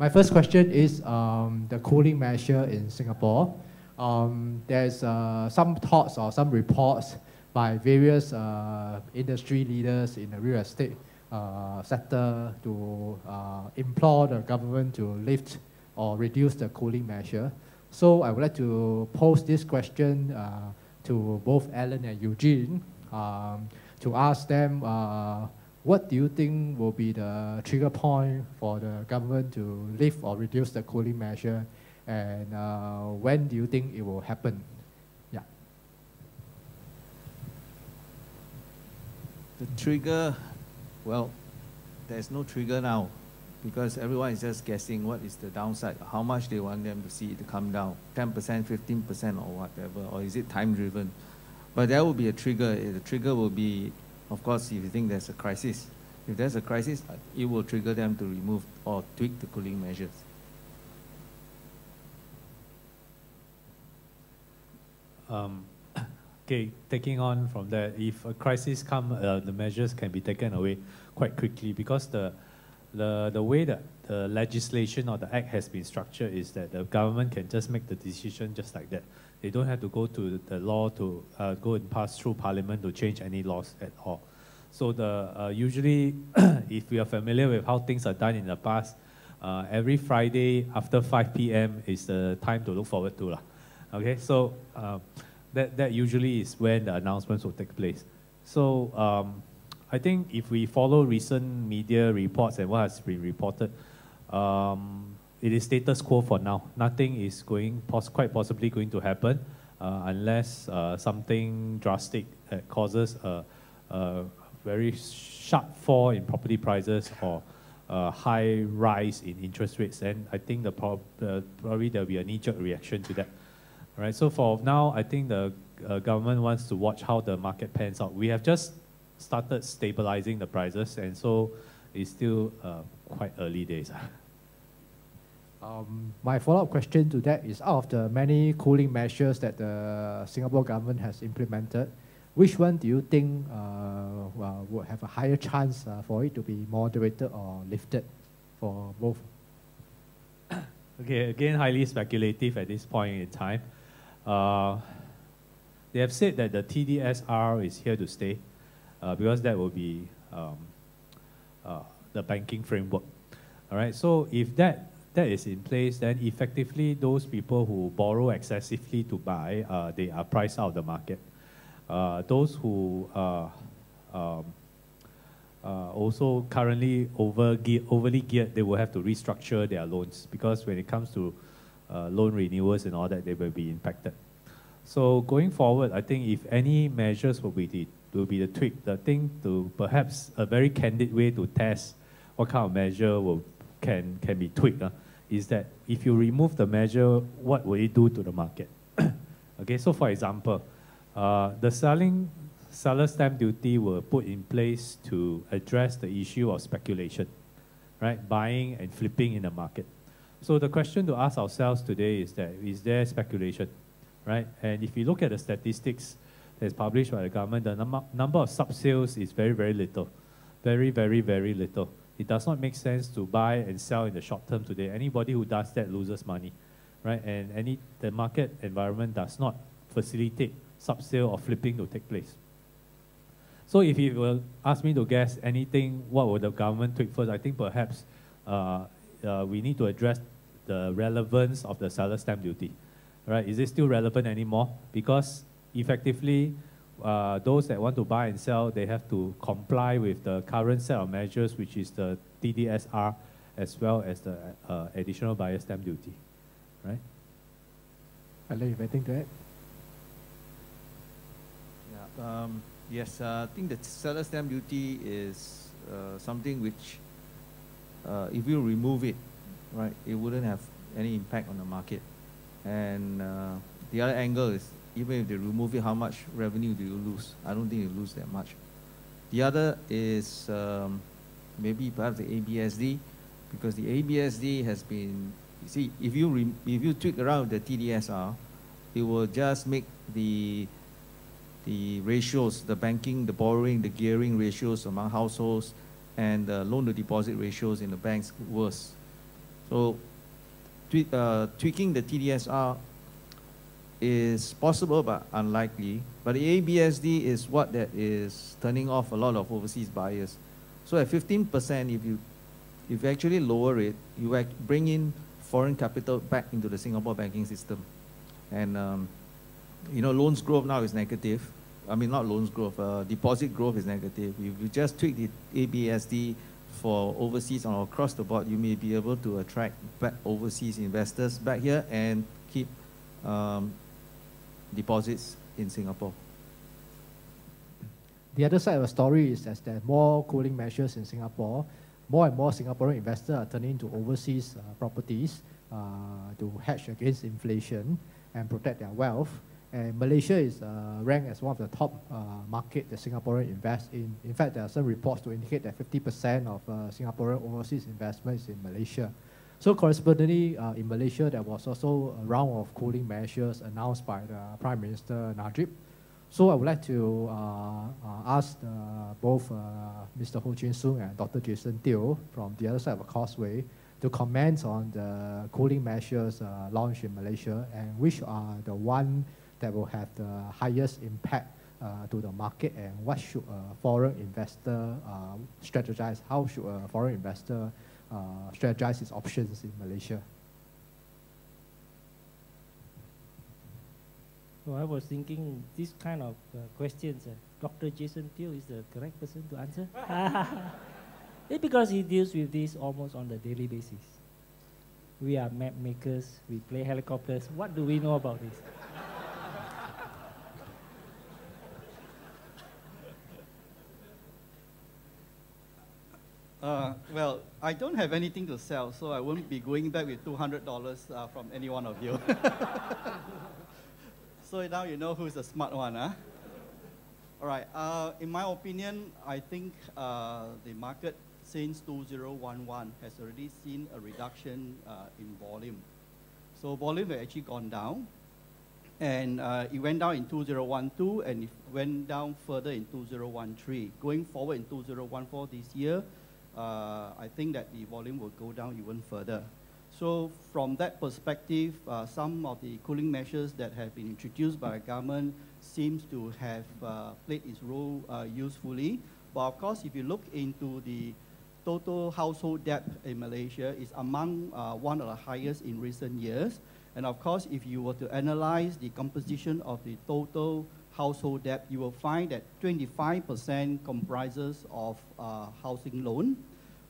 My first question is the cooling measure in Singapore. There's some thoughts or some reports by various industry leaders in the real estate sector to implore the government to lift or reduce the cooling measure. So I would like to pose this question to both Alan and Eugene to ask them what do you think will be the trigger point for the government to lift or reduce the cooling measure, and when do you think it will happen? Yeah. The trigger, well, there's no trigger now because everyone is just guessing what is the downside, how much they want them to see it to come down, 10%, 15% or whatever, or is it time driven? But there will be a trigger. The trigger will be, of course, if you think there's a crisis. If there's a crisis, it will trigger them to remove or tweak the cooling measures. Okay, taking on from that, if a crisis comes, the measures can be taken away quite quickly because the way that the legislation or the act has been structured is that the government can just make the decision just like that. They don't have to go to the law to go and pass through parliament to change any laws at all. So usually, if we are familiar with how things are done in the past, every Friday after 5 p.m. is the time to look forward to. Okay, so that usually is when the announcements will take place. So I think if we follow recent media reports and what has been reported, it is status quo for now. Nothing is quite possibly going to happen unless something drastic that causes a very sharp fall in property prices or a high rise in interest rates. And I think probably there will be a knee-jerk reaction to that. All right, so for now, I think the government wants to watch how the market pans out. We have just started stabilizing the prices, and so it's still quite early days. My follow-up question to that is, out of the many cooling measures that the Singapore government has implemented, which one do you think would have a higher chance for it to be moderated or lifted for both? Okay, again, highly speculative at this point in time. They have said that the TDSR is here to stay because that will be the banking framework. All right, so if that is in place, then effectively those people who borrow excessively to buy, they are priced out of the market. Those who also currently overly geared, they will have to restructure their loans because when it comes to loan renewals and all that, they will be impacted. So going forward, I think if any measures will be the tweak, the thing to perhaps a very candid way to test what kind of measure can be tweaked is that if you remove the measure, what will it do to the market? Okay, so for example, the seller stamp duty were put in place to address the issue of speculation, right? Buying and flipping in the market. So the question to ask ourselves today is that, is there speculation, right? And if you look at the statistics that's published by the government, the number of sub-sales is very, very little. Very, very, very little. It does not make sense to buy and sell in the short term today. Anybody who does that loses money, right? And the market environment does not facilitate sub-sale or flipping to take place. So if you will ask me to guess anything, what would the government tweak first? I think perhaps we need to address the relevance of the seller stamp duty, right? Is it still relevant anymore? Because effectively, those that want to buy and sell, they have to comply with the current set of measures, which is the TDSR, as well as the additional buyer stamp duty, right? I'll leave anything to add. Yeah. Yes, I think the seller stamp duty is something which, if you remove it, right, it wouldn't have any impact on the market. And the other angle is, even if they remove it, how much revenue do you lose? I don't think you lose that much. The other is maybe perhaps the ABSD, because the ABSD has been, you see, if you tweak around the TDSR, it will just make the ratios, the banking, the borrowing, the gearing ratios among households and the loan to deposit ratios in the banks worse. So tweaking the TDSR is possible but unlikely. But the ABSD is what that is turning off a lot of overseas buyers. So at 15%, if you actually lower it, you bring in foreign capital back into the Singapore banking system. And you know, loans growth now is negative. I mean, not loans growth, deposit growth is negative. If you just tweak the ABSD for overseas or across the board, you may be able to attract back overseas investors back here and keep deposits in Singapore. The other side of the story is as there are more cooling measures in Singapore, more and more Singaporean investors are turning to overseas properties to hedge against inflation and protect their wealth. And Malaysia is ranked as one of the top market that Singaporeans invest in. In fact, there are some reports to indicate that 50% of Singaporean overseas investments in Malaysia. So correspondingly, in Malaysia, there was also a round of cooling measures announced by the Prime Minister Najib. So I would like to ask both Mr. Ho Chin Soon and Dr. Jason Teo from the other side of the causeway to comment on the cooling measures launched in Malaysia and which are the one that will have the highest impact to the market, and what should a foreign investor strategize? How should a foreign investor strategize his options in Malaysia? So I was thinking this kind of questions, Dr. Jason Teo is the correct person to answer. It's because he deals with this almost on the daily basis. We are map makers, we play helicopters. What do we know about this? Well, I don't have anything to sell, so I won't be going back with $200 from any one of you. So now you know who's the smart one, huh? All right, in my opinion, I think the market since 2011 has already seen a reduction in volume. So volume has actually gone down, and it went down in 2012, and it went down further in 2013. Going forward in 2014 this year, I think that the volume will go down even further. So from that perspective, some of the cooling measures that have been introduced by the government seems to have played its role usefully. But of course, if you look into the total household debt in Malaysia, it's among one of the highest in recent years. And of course, if you were to analyze the composition of the total household debt, you will find that 25% comprises of housing loan,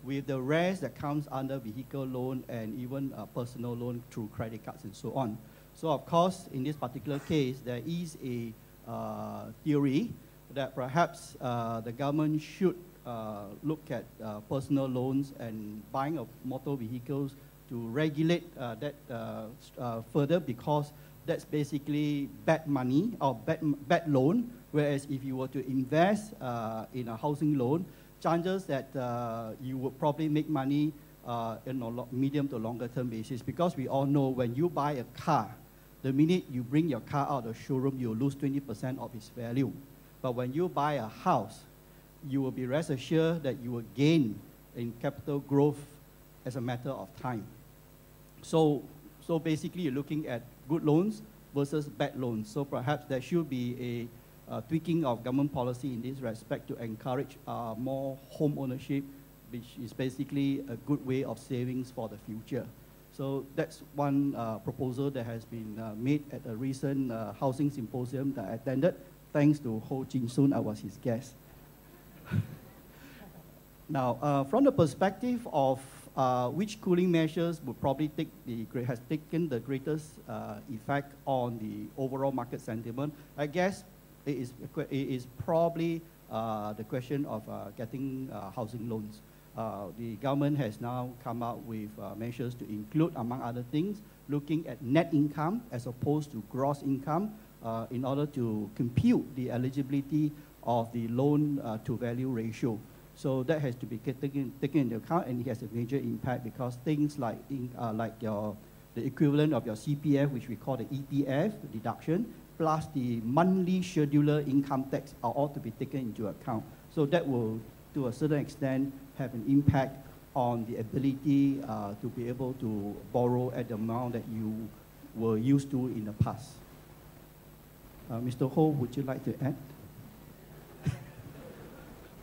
with the rest that comes under vehicle loan and even personal loan through credit cards and so on. So of course, in this particular case, there is a theory that perhaps the government should look at personal loans and buying of motor vehicles to regulate that further, because that's basically bad money or bad loan, whereas if you were to invest in a housing loan, chances that you would probably make money in a medium to longer term basis, because we all know when you buy a car, the minute you bring your car out of the showroom, you'll lose 20% of its value. But when you buy a house, you will be rest assured that you will gain in capital growth as a matter of time. So basically you're looking at good loans versus bad loans. So perhaps there should be a tweaking of government policy in this respect to encourage more home ownership, which is basically a good way of savings for the future. So that's one proposal that has been made at a recent housing symposium that I attended. Thanks to Ho Chin Soon, I was his guest. Now, from the perspective of which cooling measures would probably has taken the greatest effect on the overall market sentiment, I guess it is probably the question of getting housing loans. The government has now come out with measures to include, among other things, looking at net income as opposed to gross income in order to compute the eligibility of the loan to value ratio. So that has to be taken into account, and it has a major impact because things like the equivalent of your CPF, which we call the ETF deduction, plus the monthly scheduler income tax are all to be taken into account. So that will, to a certain extent, have an impact on the ability to be able to borrow at the amount that you were used to in the past. Mr. Ho, would you like to add?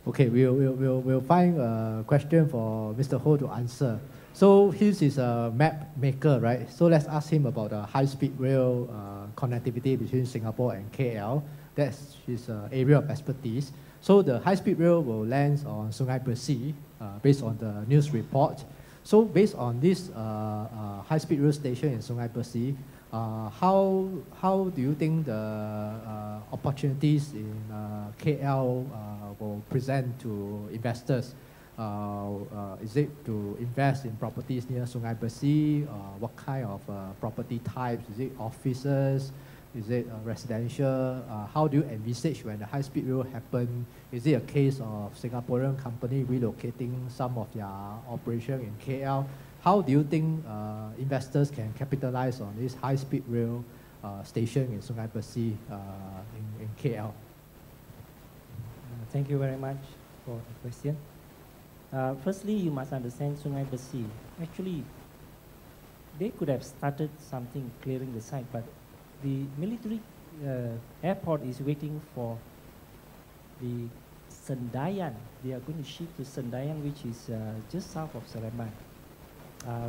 Okay, we'll find a question for Mr. Ho to answer. So he's a map maker, right? So let's ask him about the high-speed rail connectivity between Singapore and KL. That's his area of expertise. So the high-speed rail will land on Sungai Besi, based on the news report. So based on this high-speed rail station in Sungai Besi, how do you think the opportunities in KL will present to investors? Is it to invest in properties near Sungai Besi? What kind of property types? Is it offices? Is it residential? How do you envisage when the high-speed rail happen? Is it a case of Singaporean company relocating some of their operation in KL? How do you think investors can capitalize on this high-speed rail station in Sungai Besi in KL? Thank you very much for the question. Firstly, you must understand Sungai Besi. Actually, they could have started something clearing the site, but the military airport is waiting for the Sendayan. They are going to shift to Sendayan, which is just south of Seremban,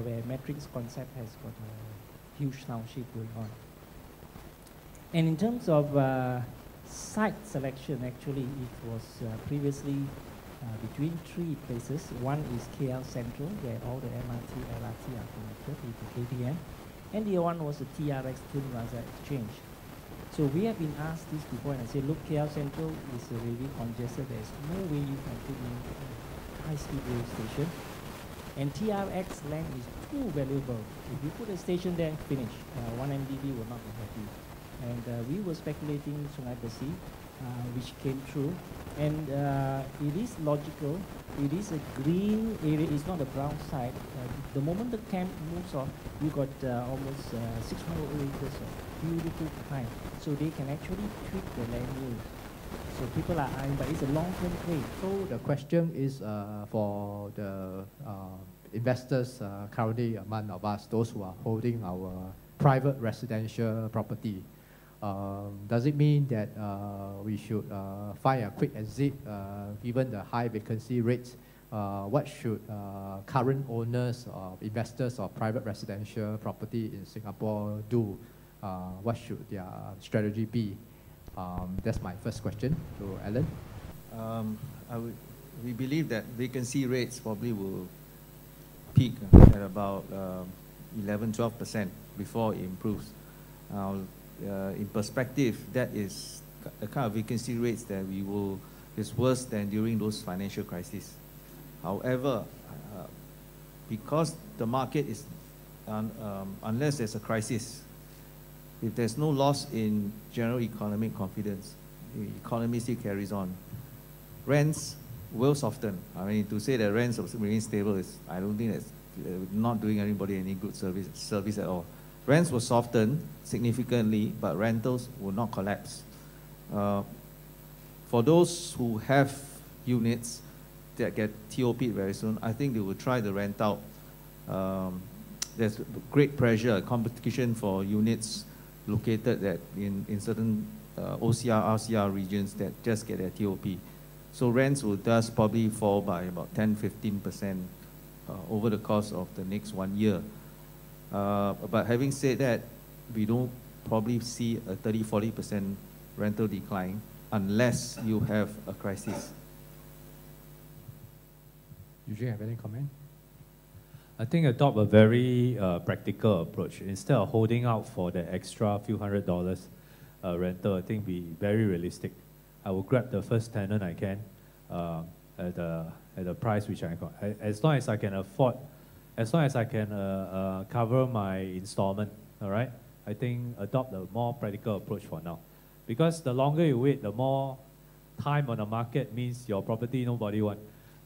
where Matrix Concept has got a huge township going on. And in terms of site selection, actually, it was previously between three places. One is KL Central, where all the MRT, LRT are connected with the KTM. And the other one was the TRX Twin Plaza Exchange. So we have been asked this before, and I said, look, KL Central is already congested. There's no way you can put in a high-speed rail station. And TRX land is too valuable. If you put a station there, finish. One MDB will not be happy. And we were speculating Sungai Besi, which came true. And it is logical. It is a green area. It's not a brown site. The moment the camp moves off, you got almost 600 acres of beautiful pine. So they can actually tweak the land use. So people are eyeing, but it's a long-term play. So the question is for the investors currently among of us, those who are holding our private residential property. Does it mean that we should find a quick exit given the high vacancy rates? What should current owners or investors of private residential property in Singapore do? What should their strategy be? That's my first question to Alan. We believe that vacancy rates probably will peak at about 11-12% before it improves. In perspective, that is the kind of vacancy rates that is worse than during those financial crises. However, because the market is, unless there's a crisis, if there's no loss in general economic confidence, the economy still carries on. Rents will soften. I mean, to say that rents will remain stable is, I don't think that's not doing anybody any good service at all. Rents will soften significantly, but rentals will not collapse. For those who have units that get TOP'd very soon, I think they will try to rent out. There's great pressure, competition for units located in certain OCR, RCR regions that just get their TOP. So rents will thus probably fall by about 10-15% over the course of the next 1 year. But having said that, we don't probably see a 30-40% rental decline unless you have a crisis. Do you have any comment? I think adopt a very practical approach. Instead of holding out for the extra few $100 rental, I think be very realistic. I will grab the first tenant I can at the price which I got. As long as I can afford, as long as I can cover my installment, all right? I think adopt a more practical approach for now. Because the longer you wait, the more time on the market means your property nobody want.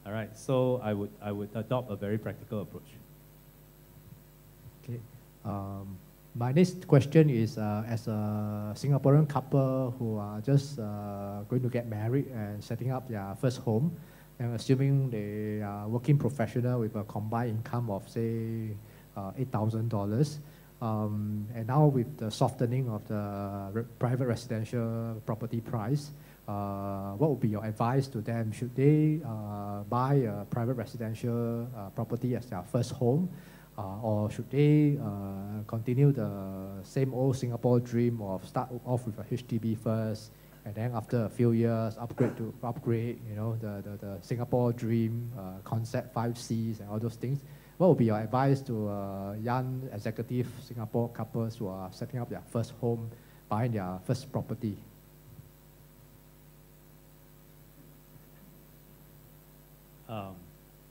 All right, so I would adopt a very practical approach. Okay. My next question is, as a Singaporean couple who are just going to get married and setting up their first home, and assuming they are working professional with a combined income of say $8,000, and now with the softening of the private residential property price, what would be your advice to them? Should they buy a private residential property as their first home, or should they continue the same old Singapore dream of start off with a HDB first, and then after a few years upgrade, you know, the Singapore dream concept 5Cs and all those things? What would be your advice to young executive Singapore couples who are setting up their first home, buying their first property?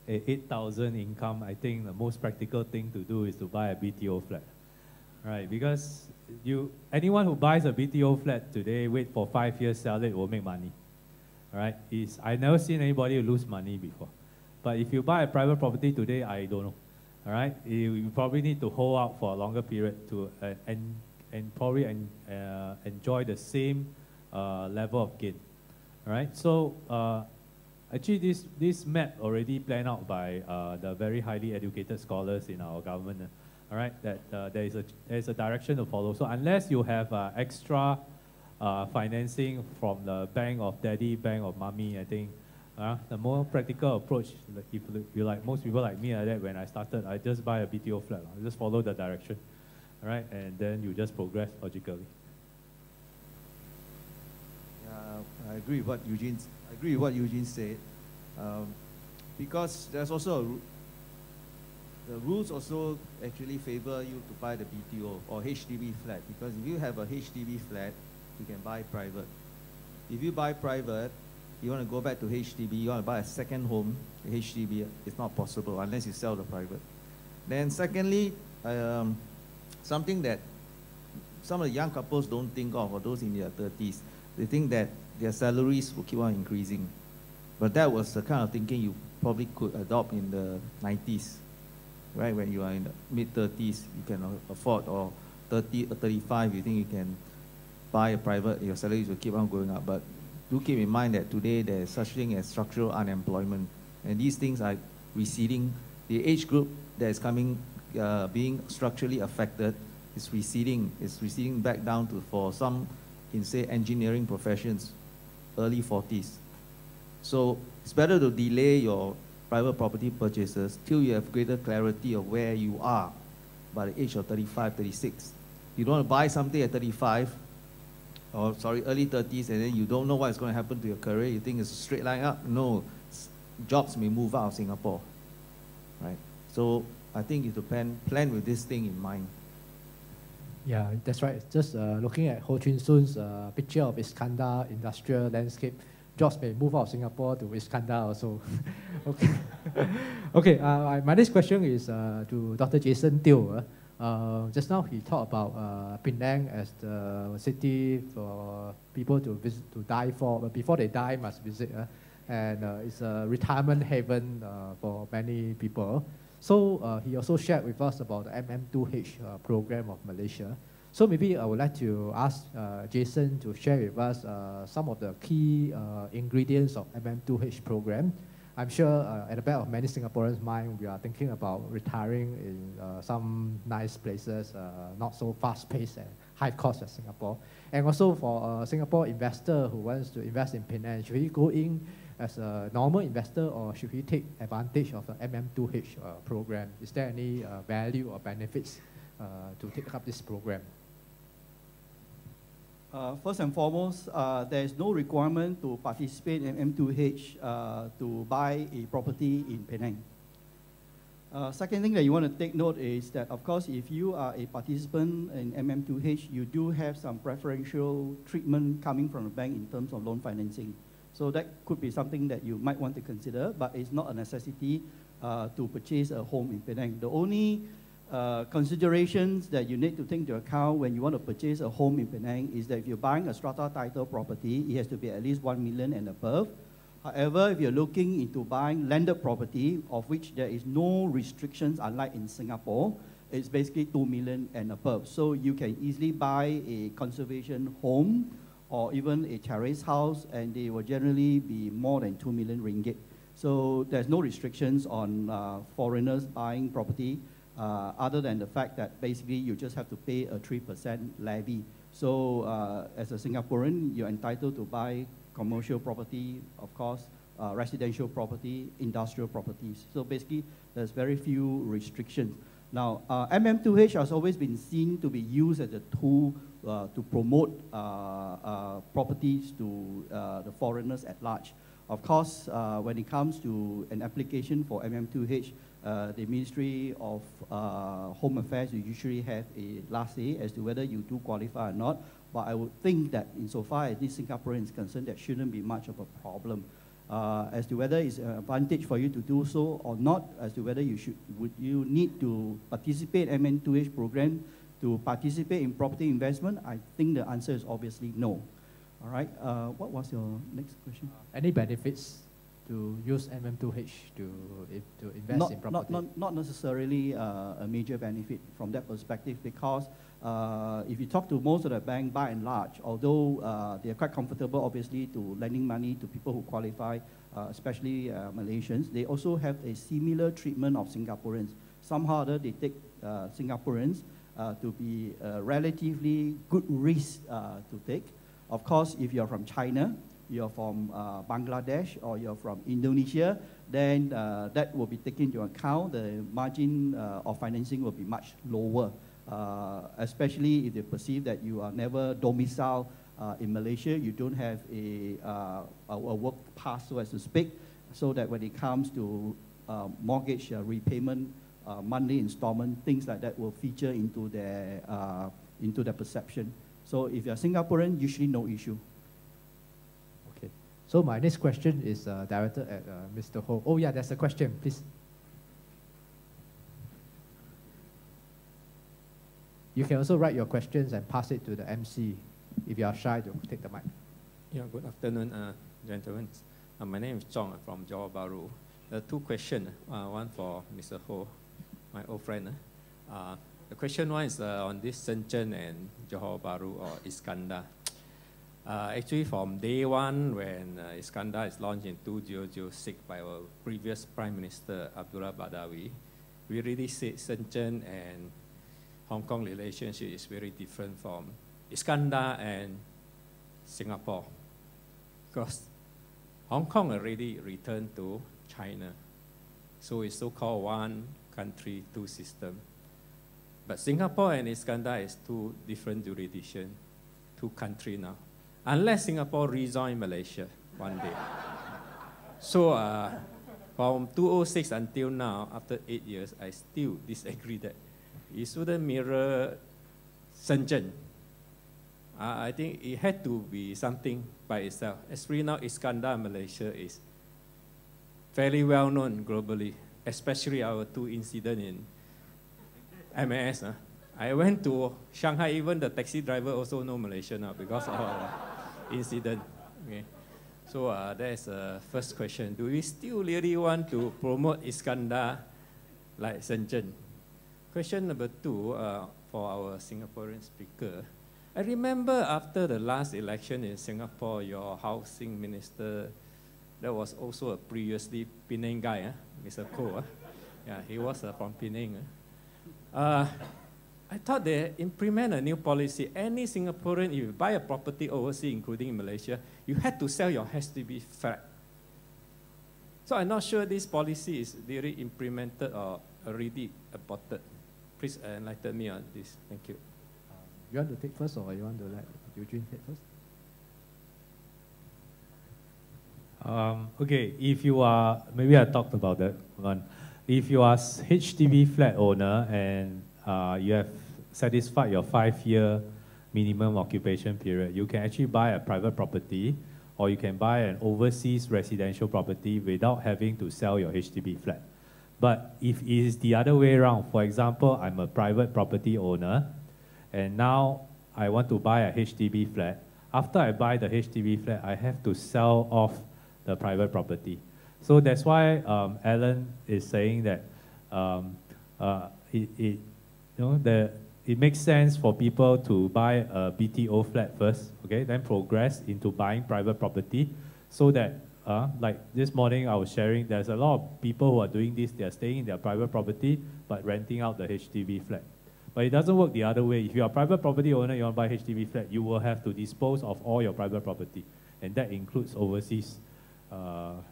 8,000 income, I think the most practical thing to do is to buy a BTO flat, right? Because anyone who buys a BTO flat today, wait for 5 years, sell it, will make money, right? I never seen anybody lose money before. But if you buy a private property today, I don't know, all right? You probably need to hold out for a longer period to and probably enjoy the same level of gain, all right? So actually, this map already planned out by the very highly educated scholars in our government, all right, that there is a direction to follow. So unless you have extra financing from the bank of daddy, bank of mommy, I think the more practical approach, if you like most people like me like that, when I started, I just buy a BTO flat. I just follow the direction, all right, and then you just progress logically. Yeah, I agree with what Eugene said, because there's also the rules also actually favor you to buy the BTO or HDB flat, because if you have a HDB flat, you can buy private. If you buy private, you want to go back to HDB, you want to buy a second home, HDB, it's not possible unless you sell the private. Then secondly, something that some of the young couples don't think of, or those in their 30s, they think that their salaries will keep on increasing. But that was the kind of thinking you probably could adopt in the 90s, right? When you are in the mid-30s, you can afford, or 30 or 35, you think you can buy a private, your salaries will keep on going up. But do keep in mind that today there is such thing as structural unemployment, and these things are receding. The age group that is coming, being structurally affected, is receding back down to, for some in say engineering professions, early 40s. So it's better to delay your private property purchases till you have greater clarity of where you are by the age of 35, 36. You don't want to buy something at 35, or sorry, early 30s, and then you don't know what's going to happen to your career. You think it's a straight line up. No, jobs may move out of Singapore, right? So I think you have to plan with this thing in mind. Yeah, that's right. Just looking at Ho Chin Soon's picture of Iskandar industrial landscape, jobs may move out of Singapore to Iskandar also. Okay. Okay, my next question is to Dr. Jason Teo. Just now he talked about Penang as the city for people to visit, to die for, but before they die must visit. And it's a retirement haven for many people. So he also shared with us about the MM2H program of Malaysia. So maybe I would like to ask Jason to share with us some of the key ingredients of MM2H program. I'm sure at the back of many Singaporeans' mind, we are thinking about retiring in some nice places, not so fast-paced and high cost as Singapore. And also for a Singapore investor who wants to invest in Penang, should he go in as a normal investor, or should he take advantage of the MM2H program? Is there any value or benefits to take up this program? First and foremost, there is no requirement to participate in MM2H to buy a property in Penang. Second thing that you want to take note is that, of course, if you are a participant in MM2H, you do have some preferential treatment coming from the bank in terms of loan financing. So that could be something that you might want to consider, but it's not a necessity to purchase a home in Penang. The only considerations that you need to take into account when you want to purchase a home in Penang is that if you're buying a strata title property, it has to be at least 1 million and above. However, if you're looking into buying landed property, of which there is no restrictions, unlike in Singapore, it's basically 2 million and above. So you can easily buy a conservation home or even a terrace house, and they will generally be more than 2 million ringgit. So there's no restrictions on foreigners buying property other than the fact that basically you just have to pay a 3% levy. So as a Singaporean, you're entitled to buy commercial property, of course, residential property, industrial properties. So basically, there's very few restrictions. Now, MM2H has always been seen to be used as a tool to promote properties to the foreigners at large. Of course, when it comes to an application for MM2H, the Ministry of Home Affairs will usually have a last say as to whether you do qualify or not. But I would think that insofar as this Singaporean is concerned, that shouldn't be much of a problem. As to whether it's an advantage for you to do so or not, as to whether would you need to participate in MM2H program to participate in property investment, I think the answer is obviously no. All right, what was your next question? Any benefits to use MM2H to invest in property? Not necessarily a major benefit from that perspective, because if you talk to most of the banks, by and large, although they are quite comfortable, obviously, to lending money to people who qualify, especially Malaysians, they also have a similar treatment of Singaporeans. Somehow or other, they take Singaporeans to be a relatively good risk to take. Of course, if you're from China, you're from Bangladesh, or you're from Indonesia, then that will be taken into account. The margin of financing will be much lower, especially if they perceive that you are never domiciled in Malaysia, you don't have a work pass, so as to speak, so that when it comes to mortgage repayment, monthly installment, things like that will feature into their perception. So if you're Singaporean, usually no issue. Okay. So my next question is directed at Mr. Ho. Oh yeah, there's a question, please. You can also write your questions and pass it to the MC if you are shy to take the mic. Yeah, good afternoon, gentlemen. My name is Chong from Johor Bahru. Two questions, one for Mr. Ho, my old friend. The question one is on this Shenzhen and Johor Bahru or Iskandar. Actually, from day one, when Iskandar is launched in 2006 by our previous Prime Minister, Abdullah Badawi, we really said Shenzhen and Hong Kong relationship is very different from Iskandar and Singapore. Because Hong Kong already returned to China. So it's so-called one country, two systems. But Singapore and Iskandar is two different jurisdictions, two countries now. Unless Singapore rejoin Malaysia one day. So from 2006 until now, after 8 years, I still disagree that it shouldn't mirror Shenzhen. I think it had to be something by itself. Especially now, Iskandar, Malaysia is fairly well known globally, especially our two incidents in MAS. I went to Shanghai, even the taxi driver also know Malaysia now because of our incident. Okay. So that is the first question. Do we still really want to promote Iskandar like Shenzhen? Question number two, for our Singaporean speaker. I remember after the last election in Singapore, your housing minister, that was also a previously Penang guy, Mr. Koh. Yeah, he was from Penang. I thought they implement a new policy. Any Singaporean, if you buy a property overseas, including in Malaysia, you had to sell your STB flat. So I'm not sure this policy is really implemented or already adopted. Please enlighten me on this. Thank you. You want to take first, or you want to let Eugene take first? Okay, if you are, maybe I talked about that one. If you are HDB flat owner and you have satisfied your 5-year minimum occupation period, you can actually buy a private property, or you can buy an overseas residential property without having to sell your HDB flat. But if it is the other way around, for example, I'm a private property owner, and now I want to buy a HDB flat. After I buy the HDB flat, I have to sell off the private property. So that's why Alan is saying that it makes sense for people to buy a BTO flat first, okay, then progress into buying private property, so that like this morning I was sharing, there's a lot of people who are doing this, they're staying in their private property, but renting out the HDB flat. But it doesn't work the other way. If you're a private property owner, you want to buy HDB flat, you will have to dispose of all your private property. And that includes overseas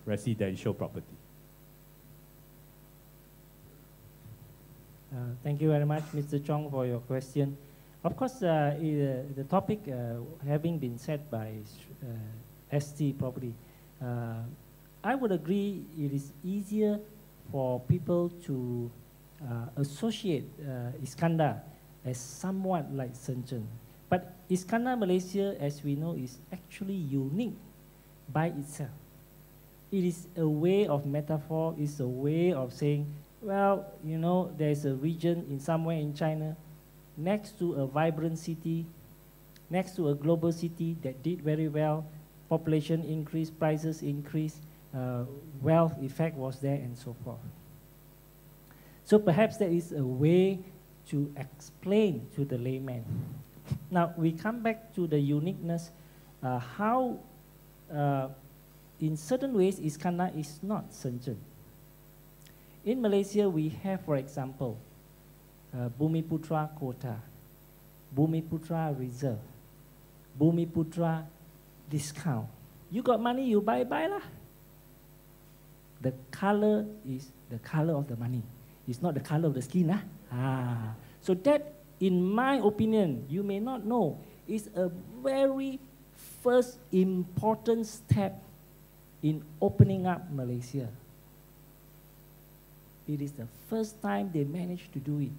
residential property. Thank you very much, Mr. Chong, for your question. Of course, the topic having been said by ST Property, I would agree it is easier for people to associate Iskandar as somewhat like Shenzhen. But Iskandar, Malaysia, as we know, is actually unique by itself. It is a way of metaphor, it's a way of saying, well, you know, there's a region in somewhere in China next to a vibrant city, next to a global city that did very well, population increased, prices increased, wealth effect was there, and so forth. So perhaps there is a way to explain to the layman. Now, we come back to the uniqueness, how in certain ways Iskandar is not Shenzhen. In Malaysia, we have, for example, Bumiputra Quota, Bumiputra Reserve, Bumiputra Discount. You got money, you buy lah. The color is the color of the money. It's not the color of the skin. So that, in my opinion, you may not know, is a very first important step in opening up Malaysia. It is the first time they managed to do it.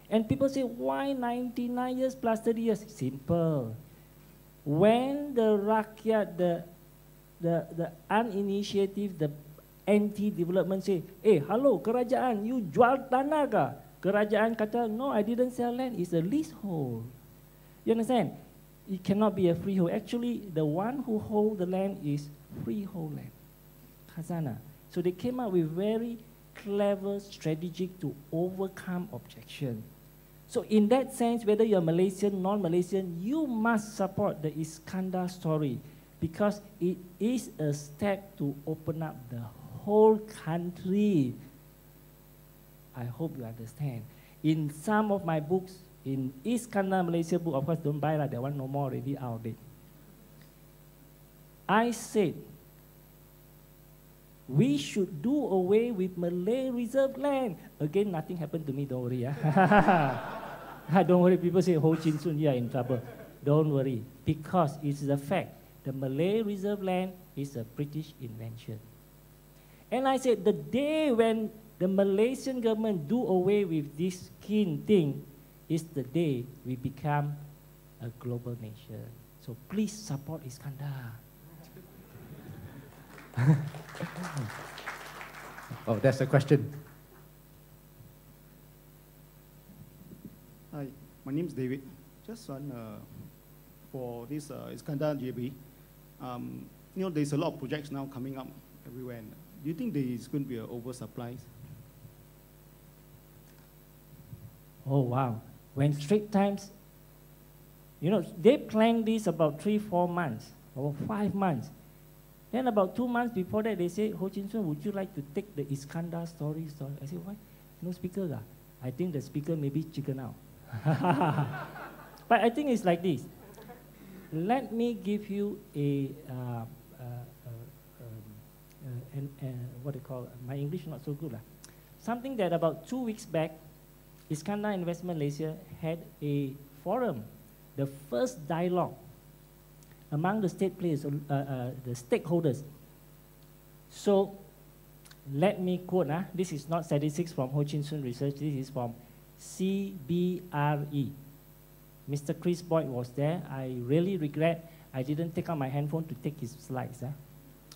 And people say, why 99 years plus 30 years? Simple. When the rakyat, the uninitiative, the anti-development say, hey, hello, kerajaan, you jual tanah kah? Kerajaan kata, no, I didn't sell land, it's a leasehold. You understand? It cannot be a freehold. Actually, the one who holds the land is freehold land, khazanah. So they came up with very clever strategy to overcome objection. So in that sense, whether you're Malaysian, non-Malaysian, you must support the Iskandar story because it is a step to open up the whole country. I hope you understand. In some of my books, in Iskandar Malaysia book, of course, don't buy that one no more, already out of date. I said, we should do away with Malay reserve land. Again, nothing happened to me, don't worry. Don't worry, people say, Ho Chin Soon, you are in trouble. Don't worry, because it's the fact. The Malay reserve land is a British invention. And I said, the day when the Malaysian government do away with this keen thing is the day we become a global nation. So please support Iskandar. Oh, that's a question. Hi, my name is David. Just one for this Iskandar JB. You know, there's a lot of projects now coming up everywhere. Do you think there is going to be an oversupply? Oh, wow. When Straits Times, you know, they planned this about 3-4 months or 5 months. Then about 2 months before that, they say, Ho Chin Soon, would you like to take the Iskandar story? I said, why? No speaker? I think the speaker may be chicken out. But I think it's like this. Let me give you what they call, my English not so good. Something that about 2 weeks back, Iskandar Investment Malaysia had a forum, the first dialogue among the state players, the stakeholders. So let me quote, this is not statistics from Ho Chin Soon Research, this is from CBRE. Mr. Chris Boyd was there. I really regret I didn't take out my handphone to take his slides.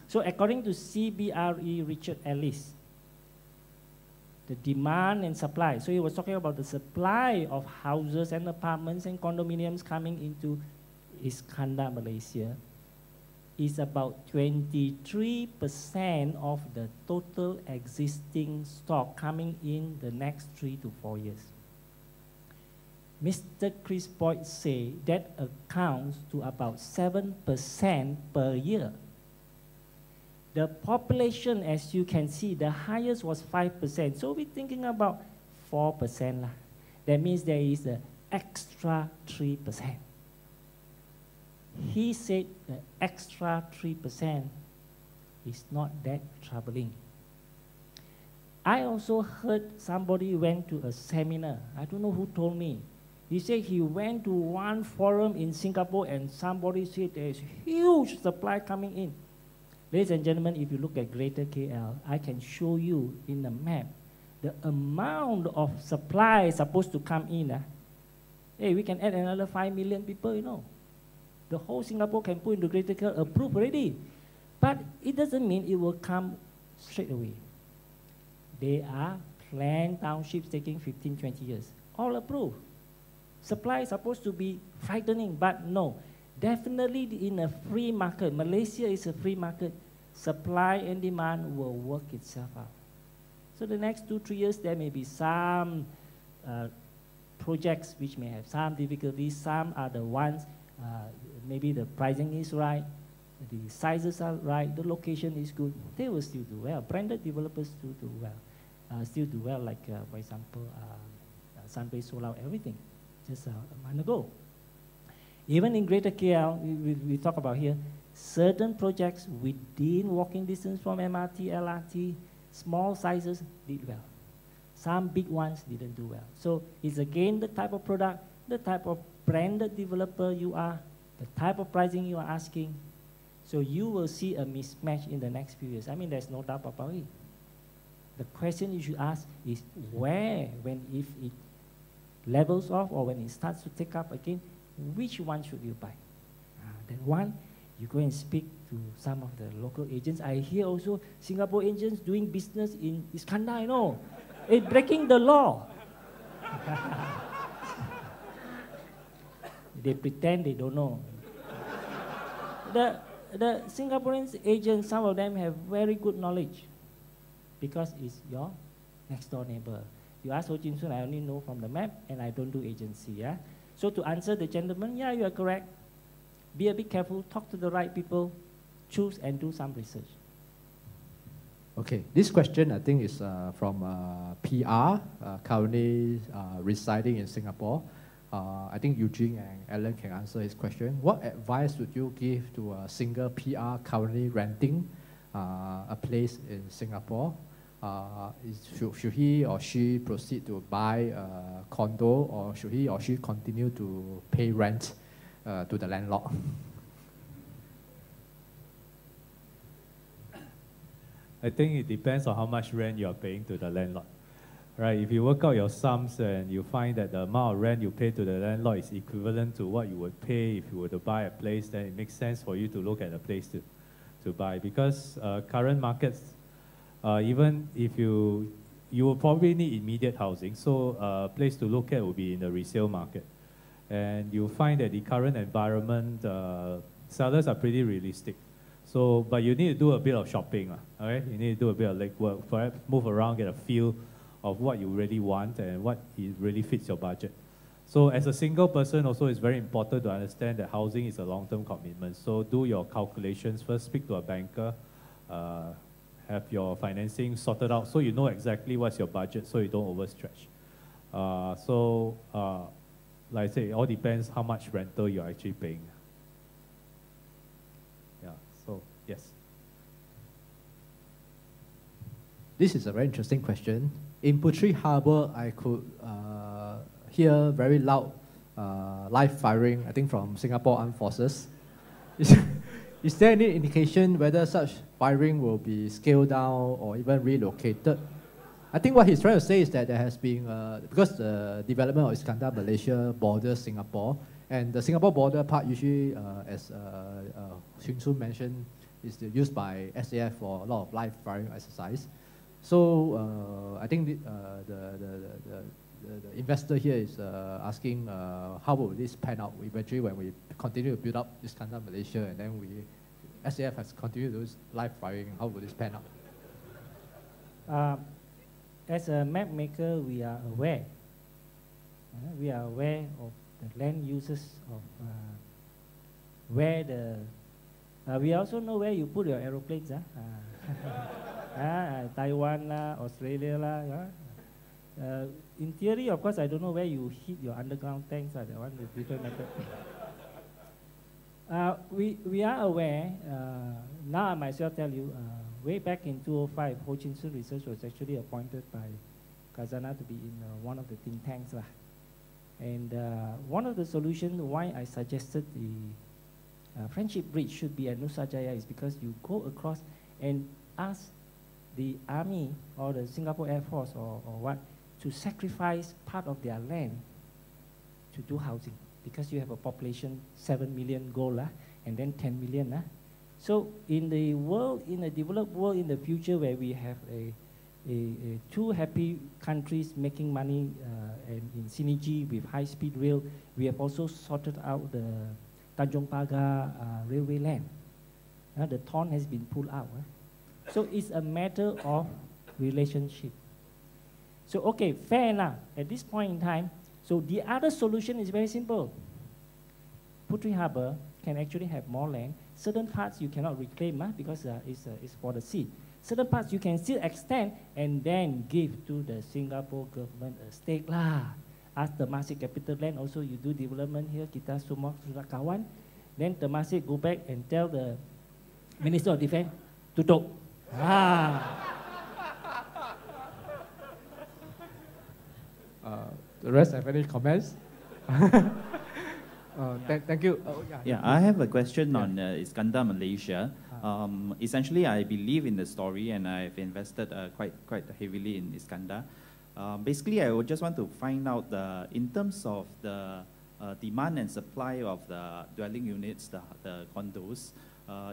So according to CBRE Richard Ellis, the demand and supply, so he was talking about the supply of houses and apartments and condominiums coming into Iskandar, Malaysia, is about 23% of the total existing stock coming in the next 3 to 4 years. Mr. Chris Boyd say that accounts to about 7% per year. The population, as you can see, the highest was 5%. So we're thinking about 4%. That means there is an extra 3%. He said the extra 3% is not that troubling. I also heard somebody went to a seminar. I don't know who told me. He said he went to one forum in Singapore and somebody said there is huge supply coming in. Ladies and gentlemen, if you look at Greater KL, I can show you in the map the amount of supply supposed to come in. Hey, we can add another 5 million people, you know. The whole Singapore can put into Greater KL approved already. But it doesn't mean it will come straight away. They are planned townships taking 15, 20 years. All approved. Supply is supposed to be frightening, but no. Definitely in a free market, Malaysia is a free market, supply and demand will work itself out. So the next 2-3 years, there may be some projects which may have some difficulties. Some are the ones, maybe the pricing is right, the sizes are right, the location is good. They will still do well. Branded developers still do well. Like, for example, Sunbase sold out everything just a month ago. Even in Greater KL, we talk about here, certain projects within walking distance from MRT, LRT, small sizes did well. Some big ones didn't do well. So it's again the type of product, the type of branded developer you are, the type of pricing you are asking. So you will see a mismatch in the next few years. I mean, there's no doubt about it. The question you should ask is where, if it levels off or when it starts to take up again, which one should you buy? That one, you go and speak to some of the local agents. I hear also Singapore agents doing business in Iskandar, you know. It's breaking the law. They pretend they don't know. The Singaporean agents, some of them have very good knowledge because it's your next door neighbor. You ask Ho Chin Soon, I only know from the map and I don't do agency. Yeah? So to answer the gentleman, yeah, you are correct. Be a bit careful, talk to the right people, choose and do some research. Okay, this question I think is from PR, currently residing in Singapore. I think Eugene and Alan can answer his question. What advice would you give to a single PR currently renting a place in Singapore? Should he or she proceed to buy a condo, or should he or she continue to pay rent to the landlord? I think it depends on how much rent you are paying to the landlord. Right? If you work out your sums and you find that the amount of rent you pay to the landlord is equivalent to what you would pay if you were to buy a place, then it makes sense for you to look at a place to buy. Because current markets, even if you will probably need immediate housing, so a place to look at will be in the resale market. And you'll find that the current environment, sellers are pretty realistic. So, but you need to do a bit of shopping, okay? You need to do a bit of legwork, perhaps move around, get a feel of what you really want and what it really fits your budget. So as a single person also, it's very important to understand that housing is a long-term commitment. So do your calculations first, speak to a banker, have your financing sorted out so you know exactly what's your budget so you don't overstretch. Like I say, it all depends how much rental you're actually paying. Yeah, so yes. This is a very interesting question. In Puteri Harbour, I could hear very loud live firing, I think from Singapore Armed Forces. Is there any indication whether such firing will be scaled down or even relocated? I think what he's trying to say is that there has been, because the development of Iskandar, Malaysia borders Singapore, and the Singapore border part usually, as Chin Soon mentioned, is used by SAF for a lot of live firing exercise. So I think the investor here is asking how will this pan out eventually when we continue to build up Iskandar, Malaysia, and then SAF has continued those live firing. How will this pan out? As a map maker, we are aware. We are aware of the land uses of where the We also know where you put your aeroplanes. Taiwan, Australia. In theory, of course, I don't know where you hit your underground tanks. That one is different method. We are aware, now I myself tell you, way back in 2005, Ho Chin Soon Research was actually appointed by Khazanah to be in one of the think tanks. And one of the solutions why I suggested the Friendship Bridge should be at Nusa Jaya is because you go across and ask the army or the Singapore Air Force or what to sacrifice part of their land to do housing, because you have a population 7 million goal and then 10 million. So in the world, in a developed world in the future where we have two happy countries making money and in synergy with high-speed rail, we have also sorted out the Tanjong Pagar railway land. The thorn has been pulled out. So it's a matter of relationship. So okay, fair enough. At this point in time, so the other solution is very simple. Putri Harbour can actually have more land. Certain parts you cannot reclaim because it's for the sea. Certain parts you can still extend and then give to the Singapore government a stake lah. Ask Temasek Capital Land also, you do development here, kita semua sudah kawan. Then Temasek go back and tell the Minister of Defence, tutup. The rest have any comments? Thank you. Yeah, I have a question on Iskandar, Malaysia. Essentially, I believe in the story, and I've invested quite heavily in Iskandar. Basically, I would just want to find out in terms of the demand and supply of the dwelling units, the condos,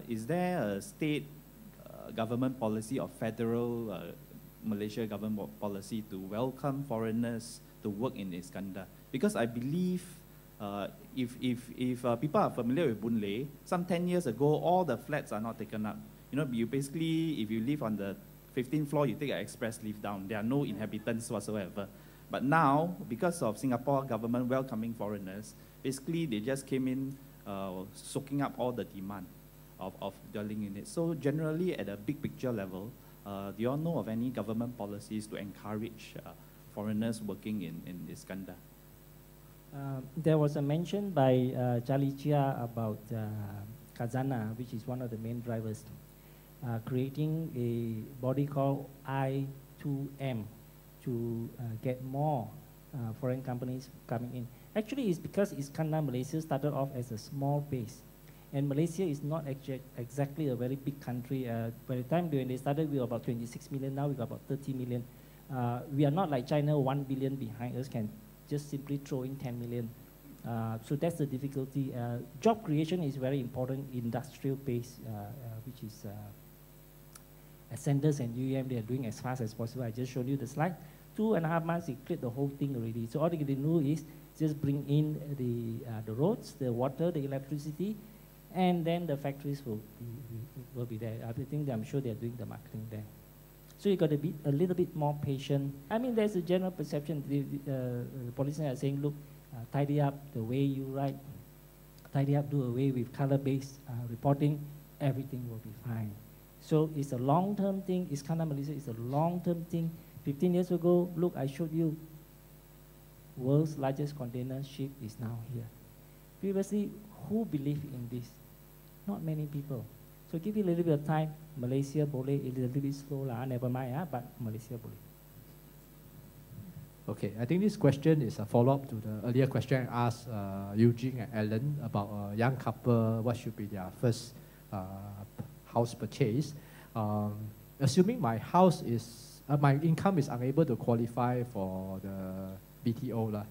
is there a state government policy or federal Malaysia government policy to welcome foreigners to work in Iskandar? Because I believe if people are familiar with Boon Lay, some 10 years ago, all the flats are not taken up. You know, you basically, if you live on the 15th floor, you take an express lift down. There are no inhabitants whatsoever. But now, because of Singapore government welcoming foreigners, basically they just came in soaking up all the demand of dwelling units. So generally, at a big picture level, do you all know of any government policies to encourage foreigners working in Iskandar? There was a mention by Charlie Chia about Khazanah, which is one of the main drivers, creating a body called I2M to get more foreign companies coming in. Actually, it's because Iskandar, Malaysia started off as a small base. And Malaysia is not exactly a very big country. By the time when they started, we were about 26 million. Now we got about 30 million. We are not like China, 1 billion behind us, can just simply throw in 10 million. So that's the difficulty. Job creation is very important, industrial base, which is Ascenders and UEM, they are doing as fast as possible. I just showed you the slide. 2.5 months, they cleared the whole thing already. So all they do is just bring in the roads, the water, the electricity, and then the factories will be there. I think I'm sure they're doing the marketing there. So you got to be a little bit more patient. I mean, there's a general perception. The policemen are saying, look, tidy up the way you write, tidy up, do away with color-based reporting, everything will be fine. So it's a long-term thing. Iskandar, Malaysia is a long-term thing. 15 years ago, look, I showed you, world's largest container ship is now here. Previously, who believed in this? Not many people. So give it a little bit of time. Malaysia boleh, a little bit slow lah, never mind, but Malaysia boleh. Okay, I think this question is a follow-up to the earlier question I asked Eugene and Alan about a young couple, what should be their first house purchase. Assuming my house is, my income is unable to qualify for the BTO lah.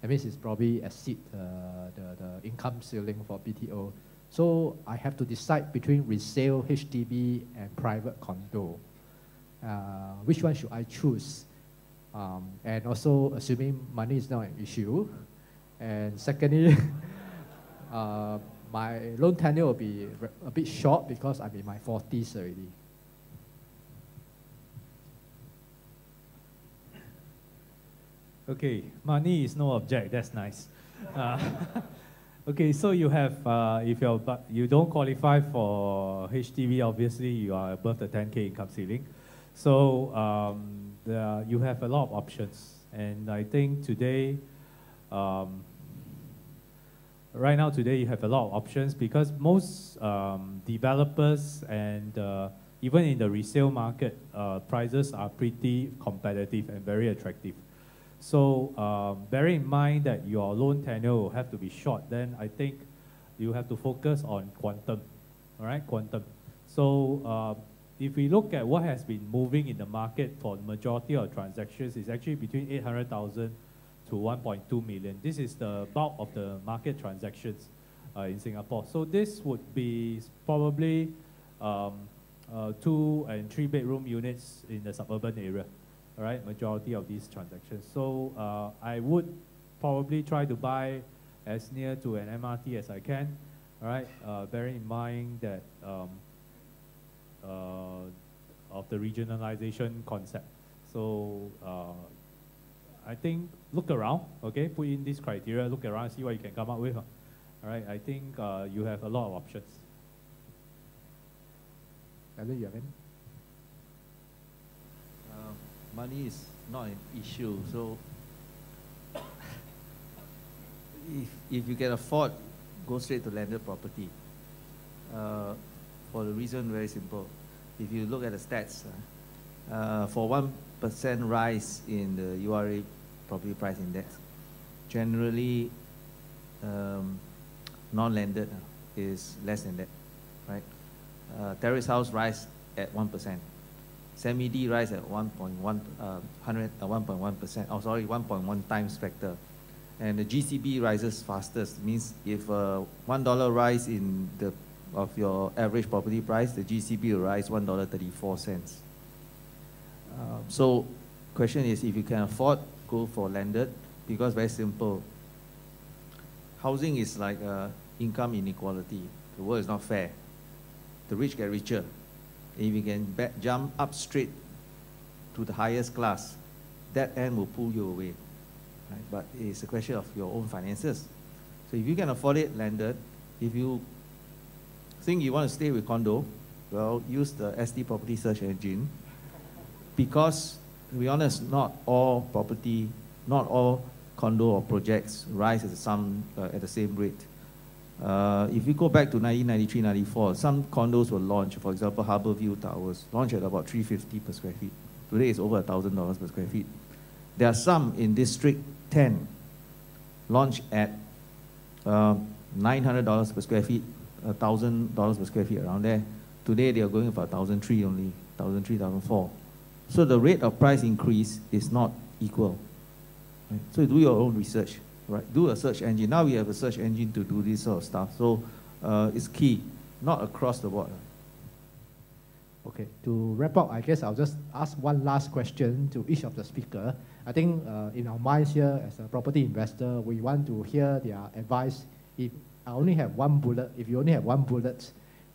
That means it's probably exceed the income ceiling for BTO. So I have to decide between resale, HDB, and private condo. Which one should I choose? And also, assuming money is not an issue. And secondly, my loan tenure will be a bit short because I'm in my 40s already. Okay, money is no object, that's nice. Okay, so you have, if you don't qualify for HDB, obviously you are above the 10K income ceiling. So you have a lot of options. And I think today, right now today you have a lot of options because most developers and even in the resale market, prices are pretty competitive and very attractive. So bear in mind that your loan tenure will have to be short, then I think you have to focus on quantum, all right, quantum. So if we look at what has been moving in the market for the majority of transactions, it's actually between 800,000 to 1.2 million. This is the bulk of the market transactions in Singapore. So this would be probably 2 and 3 bedroom units in the suburban area. All right, majority of these transactions. So I would probably try to buy as near to an MRT as I can. All right, bearing in mind that of the regionalization concept. So I think look around, okay, put in this criteria, look around, see what you can come up with. All right, I think you have a lot of options. Alan, you have any? Money is not an issue, so if you can afford, go straight to landed property. For the reason very simple. If you look at the stats, for 1% rise in the URA property price index, generally non-landed is less than that, right? Terrace house rise at 1%. Semi-D rise at 1.1%. Oh, sorry, 1.1 times factor. And the GCB rises fastest. Means if $1 rise in of your average property price, the GCB will rise $1.34. So, question is, if you can afford, go for landed, because very simple. Housing is like income inequality. The world is not fair. The rich get richer. If you can jump up straight to the highest class, that end will pull you away. Right? But it's a question of your own finances. So if you can afford it, landed. If you think you want to stay with condo, well, use the ST property search engine. Because, to be honest, not all condo or projects rise at the same rate. If you go back to 1993-94, some condos were launched. For example, Harbourview Towers, launched at about $350 per square feet. Today it's over $1,000 per square feet. There are some in District 10, launched at $900 per square feet, $1,000 per square feet around there. Today they are going for $1,300 only, $1,300, $1,400. So the rate of price increase is not equal. Right? So do your own research. Right, do a search engine. Now we have a search engine to do this sort of stuff. So it's key, not across the board. Okay, to wrap up, I guess I'll just ask one last question to each of the speaker. I think in our minds here, as a property investor, we want to hear their advice. If you only have one bullet,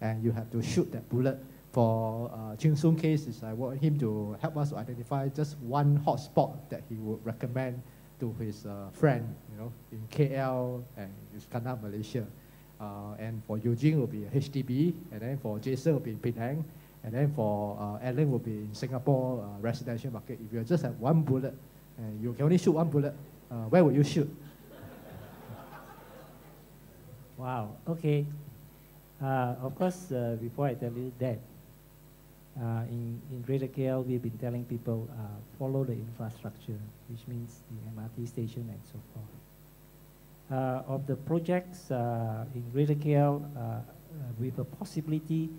and you have to shoot that bullet, for Ching Soon case, I want him to help us to identify just one hot spot that he would recommend to his friend, in KL and Iskandar, Malaysia. And for Eugene will be HDB, and then for Jason will be in Penang, and then for Alan will be in Singapore residential market. If you just have one bullet, and you can only shoot one bullet, where would you shoot? Wow, okay. Of course, before I tell you that, in Greater KL, we've been telling people follow the infrastructure, which means the MRT station and so forth. Of the projects in Greater KL, with a possibility,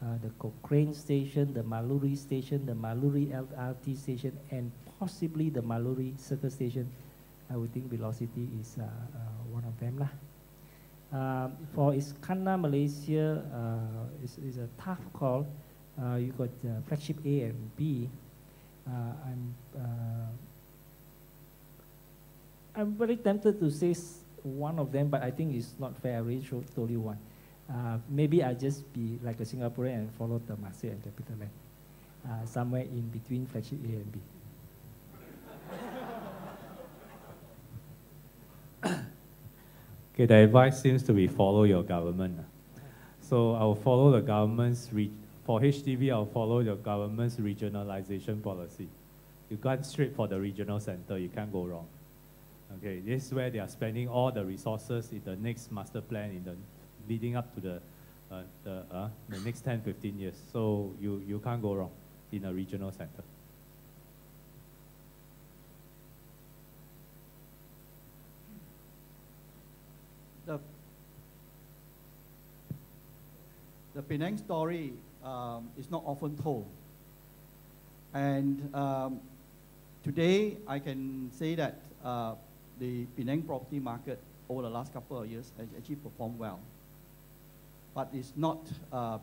the Cochrane station, the Maluri station, the Maluri LRT station, and possibly the Maluri Circle station, I would think Velocity is one of them lah. For Iskandar, Malaysia, is a tough call. You got flagship A and B. I'm very tempted to say one of them, but I think it's not fair. I really told you one. Maybe I'll just be like a Singaporean and follow Temasek and CapitaLand, somewhere in between flagship A and B. Okay, the advice seems to be follow your government. So I'll follow the government's, for HDB, I'll follow the government's regionalization policy. You got straight for the regional center, you can't go wrong. Okay, this is where they are spending all the resources in the next master plan, in the leading up to the next 10, 15 years. So you can't go wrong in a regional center. The Penang story is not often told. And today, I can say that the Penang property market over the last couple of years has actually performed well. But it's not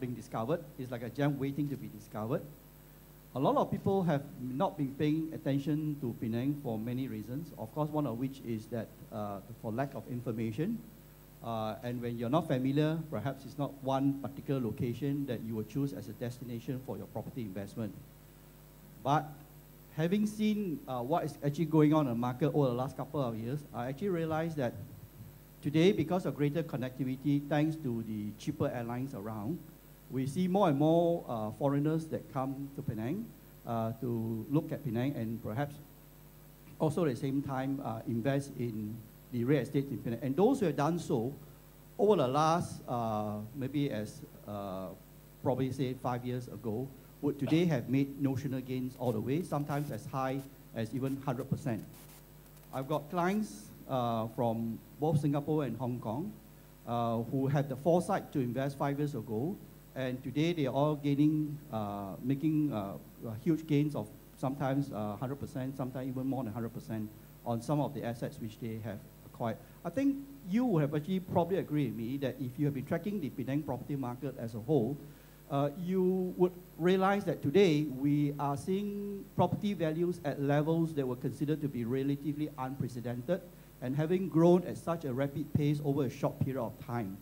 being discovered. It's like a gem waiting to be discovered. A lot of people have not been paying attention to Penang for many reasons. Of course, one of which is that for lack of information. And when you're not familiar, perhaps it's not one particular location that you will choose as a destination for your property investment. But having seen what is actually going on in the market over the last couple of years, I actually realized that today, because of greater connectivity, thanks to the cheaper airlines around, we see more and more foreigners that come to Penang to look at Penang and perhaps also at the same time invest in the real estate in Penang. And those who have done so over the last, maybe as probably say 5 years ago, would today have made notional gains all the way, sometimes as high as even 100%. I've got clients from both Singapore and Hong Kong who had the foresight to invest 5 years ago, and today they are all gaining, making huge gains of sometimes 100%, sometimes even more than 100% on some of the assets which they have acquired. I think you would have actually probably agreed with me that if you have been tracking the Penang property market as a whole, you would realize that today we are seeing property values at levels that were considered to be relatively unprecedented and having grown at such a rapid pace over a short period of time.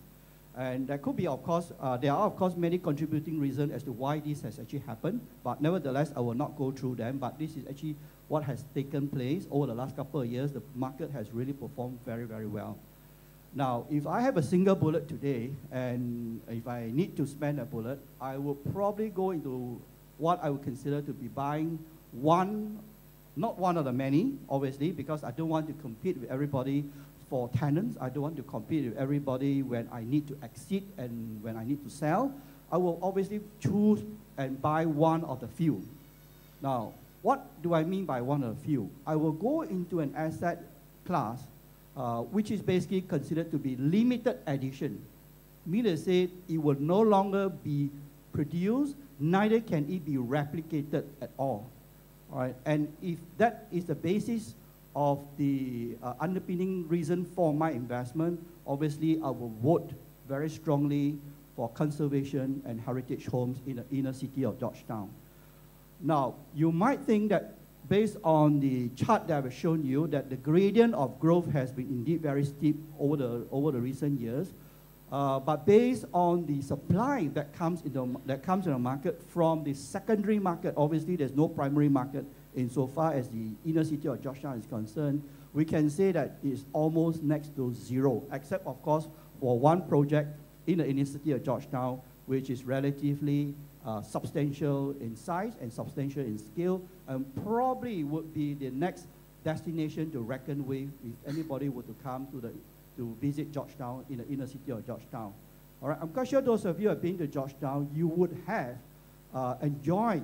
And there could be, of course, there are, of course, many contributing reasons as to why this has actually happened. But nevertheless, I will not go through them. But this is actually what has taken place over the last couple of years. The market has really performed very, very well. Now, if I have a single bullet today, and if I need to spend a bullet, I will probably go into what I would consider to be buying one, not one of the many, obviously, because I don't want to compete with everybody for tenants. I don't want to compete with everybody when I need to exit and when I need to sell. I will obviously choose and buy one of the few. Now, what do I mean by one of the few? I will go into an asset class which is basically considered to be limited edition. Meaning to say it will no longer be produced, neither can it be replicated at all. All right? And if that is the basis of the underpinning reason for my investment, obviously I will vote very strongly for conservation and heritage homes in the inner city of Georgetown. Now, you might think that based on the chart that I've shown you, that the gradient of growth has been indeed very steep over the recent years. But based on the supply that comes in the market from the secondary market, obviously there's no primary market insofar as the inner city of Georgetown is concerned, we can say that it's almost next to zero, except of course for one project in the inner city of Georgetown, which is relatively substantial in size and substantial in scale, and probably would be the next destination to reckon with if anybody were to come to visit Georgetown in the inner city of Georgetown. All right, I'm quite sure those of you who have been to Georgetown, you would have enjoyed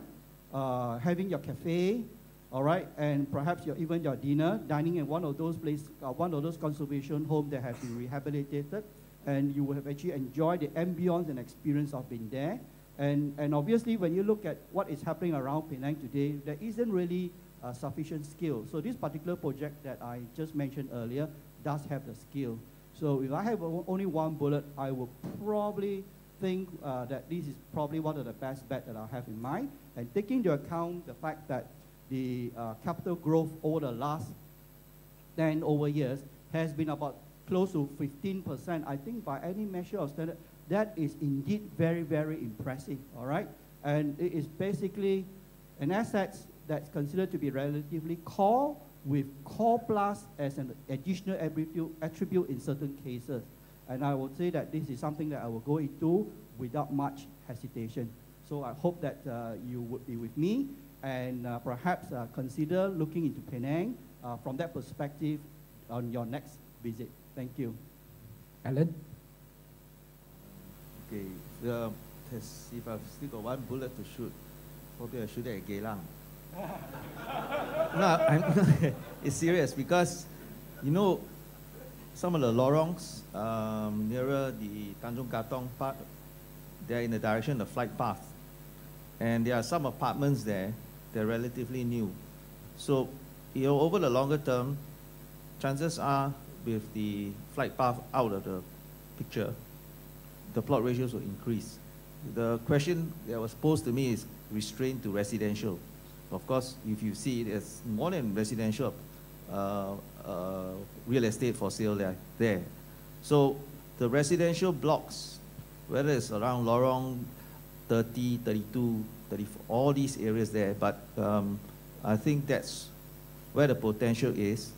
having your cafe, all right, and perhaps even your dinner, dining in one of those places, one of those conservation homes that have been rehabilitated, and you would have actually enjoyed the ambience and experience of being there. And obviously, when you look at what is happening around Penang today, there isn't really sufficient skill. So this particular project that I just mentioned earlier does have the skill. So if I have only one bullet, I will probably think that this is probably one of the best bets that I have in mind. And taking into account the fact that the capital growth over the last 10 over years has been about close to 15%, I think by any measure of standard, that is indeed very, very impressive, all right? And it is basically an asset that's considered to be relatively core with core plus as an additional attribute in certain cases. And I would say that this is something that I will go into without much hesitation. So I hope that you would be with me and perhaps consider looking into Penang from that perspective on your next visit. Thank you. Alan? Okay, if I've still got one bullet to shoot, probably I shoot it at Geylang. No, it's serious because, you know, some of the lorongs nearer the Tanjung Katong part, they're in the direction of the flight path. And there are some apartments there, they're relatively new. So, you know, over the longer term, chances are with the flight path out of the picture, the plot ratios will increase. The question that was posed to me is restrained to residential. Of course, if you see it as more than residential real estate for sale there. So the residential blocks, whether it's around Lorong 30, 32, 34, all these areas there, but I think that's where the potential is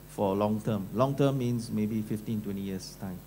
for long term. Long term means maybe 15, 20 years time.